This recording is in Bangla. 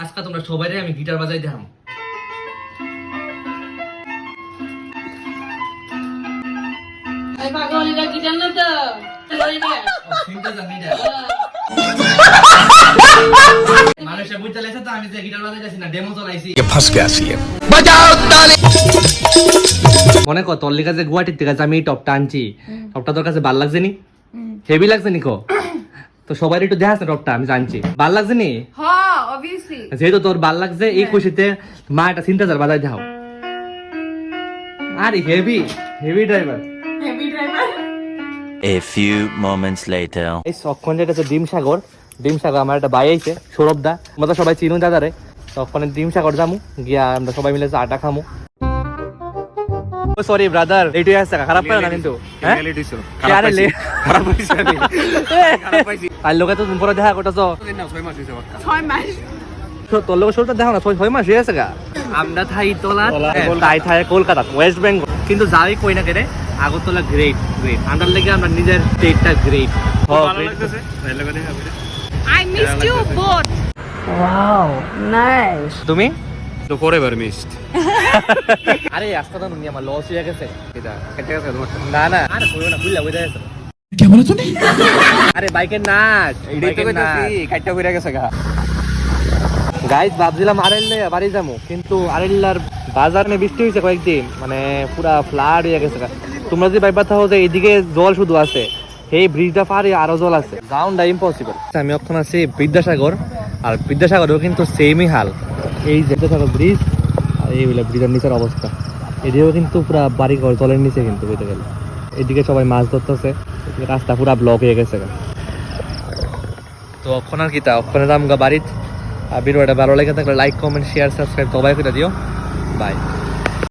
আজকে তোমরা সবাই আমি গিটার বাজাই দেখাম। মানুষে বুঝতে লাগছে তো আমি যে গিটার বাজাইতেছি না, ডেমো চলাইছি। মনে কর তোর কাছে গুয়াহাটির থেকে আমি এই টপটা আনছি, টপটা তোর কাছে ভাল লাগছে নি? হেভি লাগছে নি? তো সবাই একটু দেখাস না টপটা, আমি জানছি ভাল লাগছে নি। যেহেতু তোর ভাল লাগছে, এই খুশিতে মা একটা সিনথেসাইজার বাজাই দাও। আরে heavy heavy driver. A few moments later. এই সক্ষণ যেটা হচ্ছে ডিমসাগর, ডিমসাগর আমার একটা ভাই আইছে সৌরভ দা, আমরা তো সবাই চিনু দাদারে। তখন ডিমসাগর যামু, গিয়া আমরা সবাই মিলে আটা খামু। সরি ব্রাদার, এইটুই আছে, খারাপ করে না কিন্তু। আর লোকে তো তুমি পরে দেখা করতেছ, 6 মাস। তোর লোক শোরটা দেখো না, 6 মাস হয়ে আছে গা। আমরা থাই তোলা তাই থাই কলকাতা, ওয়েস্ট বেঙ্গল। কিন্তু যাই কই না কেন আগরতলা গ্রেট গ্রেট, আন্ডার লেগে আমরা নিজের স্টেটটা great. I missed you both. Wow, nice. তুমি তো forever missed. আরে আজকে তো নুনি আমার লস হয়ে গেছে। এটা কেটে গেছে তোমার। না না আরে কইও না, বুঝলা বুঝা গেছে। কি বলো তুমি? আরে বাইকের নাচ, এইটাই তো কইতাছি, কাটটা কইরা গেছে গা। গাইস ভাবছিলাম আরেল্লা বাড়ি যাবো, কিন্তু আরেল্লার বাজার নিয়ে বৃষ্টি হয়েছে কয়েকদিন, মানে পুরা ফ্লাড হয়ে গেছে। তোমরা যদি ভাইবা থাকো যে এইদিকে জল শুধু আছে, এই ব্রিজটা পারে আরো জল আছে, যাওয়াটা ইম্পসিবল। আমি এখন আছি বিদ্যাসাগর, আর বিদ্যাসাগরেও কিন্তু সেমই হাল। এই যে বিদ্যাসাগর ব্রিজ আর এই ব্রিজের নিচের অবস্থা, এদিকেও কিন্তু পুরা বাড়ি ঘর জলের নিচে কিন্তু বইতে গেলে। এদিকে সবাই মাছ ধরতেছে, রাস্তা পুরা ব্লক হয়ে গেছে। তো অক্ষণ আর কি তা অক্ষণে দাম গা বাড়িতে। ভিডিওটা ভালো লেগে থাকলে লাইক কমেন্ট শেয়ার সাবস্ক্রাইব সবাই করে দিও। বাই।